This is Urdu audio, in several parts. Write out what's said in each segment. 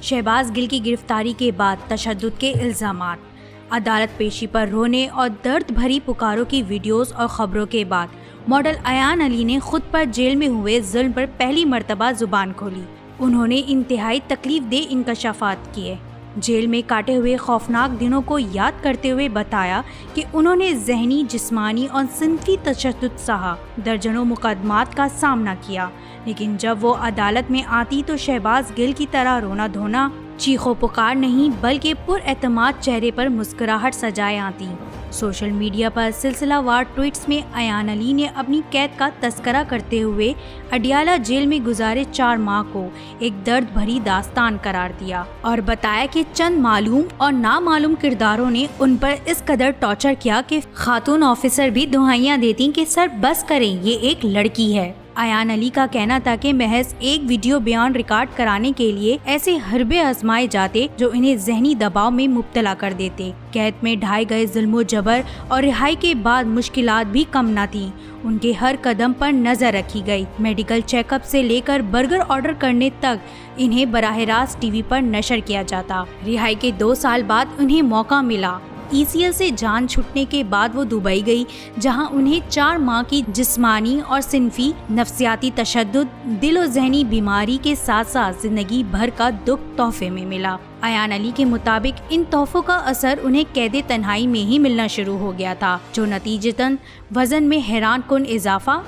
شہباز گل کی گرفتاری کے بعد تشدد کے الزامات، عدالت پیشی پر رونے اور درد بھری پکاروں کی ویڈیوز اور خبروں کے بعد ماڈل ایان علی نے خود پر جیل میں ہوئے ظلم پر پہلی مرتبہ زبان کھولی۔ انہوں نے انتہائی تکلیف دہ انکشافات کیے، جیل میں کاٹے ہوئے خوفناک دنوں کو یاد کرتے ہوئے بتایا کہ انہوں نے ذہنی، جسمانی اور صنفی تشدد سہا، درجنوں مقدمات کا سامنا کیا، لیکن جب وہ عدالت میں آتی تو شہباز گل کی طرح رونا دھونا، چیخ و پکار نہیں بلکہ پر اعتماد چہرے پر مسکراہٹ سجائے آتی۔ سوشل میڈیا پر سلسلہ وار ٹویٹس میں ایان علی نے اپنی قید کا تذکرہ کرتے ہوئے اڈیالہ جیل میں گزارے 4 ماہ کو ایک درد بھری داستان قرار دیا اور بتایا کہ چند معلوم اور نامعلوم کرداروں نے ان پر اس قدر ٹارچر کیا کہ خاتون آفیسر بھی دہائیاں دیتی کہ سر بس کریں، یہ ایک لڑکی ہے۔ ایان علی کا کہنا تھا کہ محض ایک ویڈیو بیان ریکارڈ کرانے کے لیے ایسے حربے آزمائے جاتے جو انہیں ذہنی دباؤ میں مبتلا کر دیتے۔ قید میں ڈھائے گئے ظلم و جبر اور رہائی کے بعد مشکلات بھی کم نہ تھیں، ان کے ہر قدم پر نظر رکھی گئی۔ میڈیکل چیک اپ سے لے کر برگر آرڈر کرنے تک انہیں براہ راست ٹی وی پر نشر کیا جاتا۔ رہائی کے 2 سال بعد انہیں موقع ملا۔ ECL سے جان چھٹنے کے بعد وہ دبئی گئی، جہاں انہیں 4 ماہ کی جسمانی اور صنفی نفسیاتی تشدد، دل و ذہنی بیماری کے ساتھ ساتھ زندگی بھر کا دکھ تحفے میں ملا۔ ایان علی کے مطابق ان تحفوں کا اثر انہیں قید تنہائی میں ہی ملنا شروع ہو گیا تھا، جو نتیجتاً وزن میں حیران کن اضافہ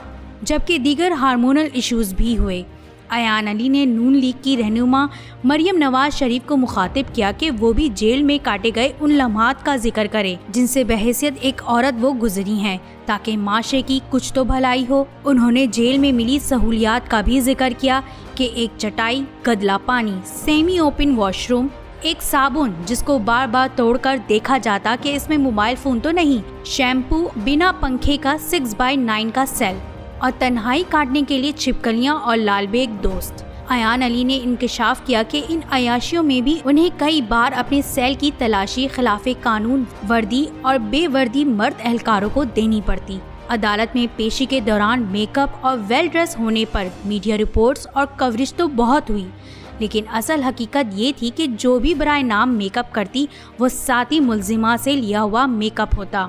جبکہ دیگر ہارمونل ایشوز بھی ہوئے۔ ایان علی نے نون لیگ کی رہنما مریم نواز شریف کو مخاطب کیا کہ وہ بھی جیل میں کاٹے گئے ان لمحات کا ذکر کرے جن سے بحیثیت ایک عورت وہ گزری ہیں، تاکہ معاشرے کی کچھ تو بھلائی ہو۔ انہوں نے جیل میں ملی سہولیات کا بھی ذکر کیا کہ ایک چٹائی، گدلا پانی، سیمی اوپن واش روم، ایک صابن جس کو بار بار توڑ کر دیکھا جاتا کہ اس میں موبائل فون تو نہیں، شیمپو، بنا پنکھے کا 6x9 کا سیل اور تنہائی کاٹنے کے لیے چھپکلیاں اور لال بیگ دوست۔ ایان علی نے انکشاف کیا کہ ان عیاشیوں میں بھی انہیں کئی بار اپنے سیل کی تلاشی خلاف قانون وردی اور بے وردی مرد اہلکاروں کو دینی پڑتی۔ عدالت میں پیشی کے دوران میک اپ اور ویل ڈریس ہونے پر میڈیا رپورٹس اور کوریج تو بہت ہوئی، لیکن اصل حقیقت یہ تھی کہ جو بھی برائے نام میک اپ کرتی وہ ساتھی ملزمہ سے لیا ہوا میک اپ ہوتا،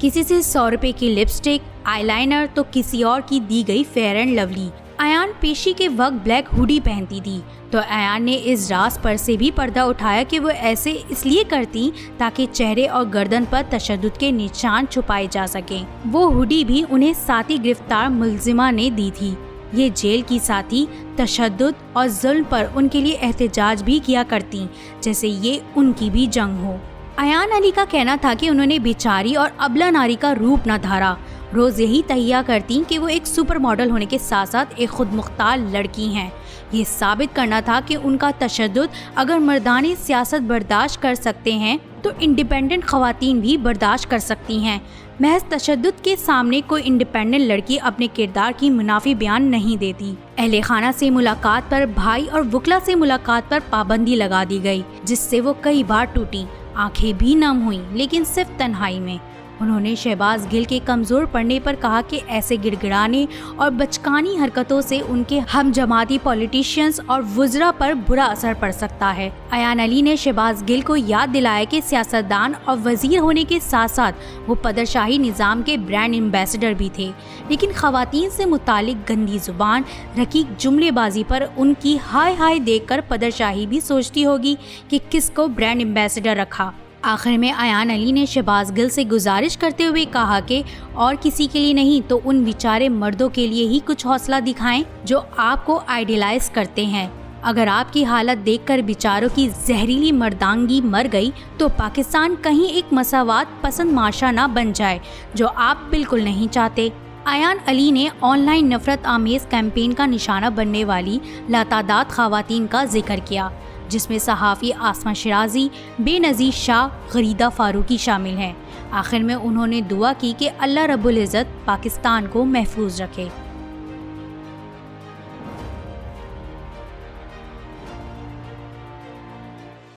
کسی سے 100 روپے کی لپسٹک، آئی لائنر تو کسی اور کی دی گئی فیئر اینڈ لولی۔ ایان پیشی کے وقت بلیک ہوڈی پہنتی تھی تو ایان نے اس راز پر سے بھی پردہ اٹھایا کہ وہ ایسے اس لیے کرتی تاکہ چہرے اور گردن پر تشدد کے نشان چھپائے جا سکیں۔ وہ ہوڈی بھی انہیں ساتھی گرفتار ملزمہ نے دی تھی۔ یہ جیل کی ساتھی تشدد اور ظلم پر ان کے لیے احتجاج بھی کیا کرتی جیسے یہ ان کی بھی جنگ ہو۔ ایان علی کا کہنا تھا کہ انہوں نے بیچاری اور ابلہ ناری کا روپ نہ دھارا، روز یہی تہیہ کرتی کہ وہ ایک سپر ماڈل ہونے کے ساتھ ساتھ ایک خود مختار لڑکی ہیں۔ یہ ثابت کرنا تھا کہ ان کا تشدد اگر مردانی سیاست برداشت کر سکتے ہیں تو انڈیپینڈنٹ خواتین بھی برداشت کر سکتی ہیں۔ محض تشدد کے سامنے کوئی انڈیپینڈنٹ لڑکی اپنے کردار کی منافی بیان نہیں دیتی۔ اہل خانہ سے ملاقات پر بھائی اور وکلا سے ملاقات پر پابندی لگا دی گئی، جس سے وہ کئی بار ٹوٹی، آنکھیں بھی نم ہوئیں، لیکن صرف تنہائی میں۔ انہوں نے شہباز گل کے کمزور پڑنے پر کہا کہ ایسے گڑ گڑانے اور بچکانی حرکتوں سے ان کے ہم جماعتی پولیٹیشینز اور وزراء پر برا اثر پڑ سکتا ہے۔ ایان علی نے شہباز گل کو یاد دلایا کہ سیاستدان اور وزیر ہونے کے ساتھ ساتھ وہ پدرشاہی نظام کے برانڈ ایمبیسڈر بھی تھے، لیکن خواتین سے متعلق گندی زبان، رقیق جملے بازی پر ان کی ہائے ہائے دیکھ کر پدرشاہی بھی سوچتی ہوگی کہ کس کو برانڈ ایمبیسڈر رکھا۔ آخر میں ایان علی نے شہباز گل سے گزارش کرتے ہوئے کہا کہ اور کسی کے لیے نہیں تو ان بیچارے مردوں کے لیے ہی کچھ حوصلہ دکھائیں جو آپ کو آئیڈیلائز کرتے ہیں۔ اگر آپ کی حالت دیکھ کر بیچاروں کی زہریلی مردانگی مر گئی تو پاکستان کہیں ایک مساوات پسند معاشرہ نہ بن جائے، جو آپ بالکل نہیں چاہتے۔ ایان علی نے آن لائن نفرت آمیز کیمپین کا نشانہ بننے والی لاتعداد خواتین کا ذکر کیا، جس میں صحافی آسمہ شیرازی، بے نظیر شاہ، غریدہ فاروقی شامل ہیں۔ آخر میں انہوں نے دعا کی کہ اللہ رب العزت پاکستان کو محفوظ رکھے۔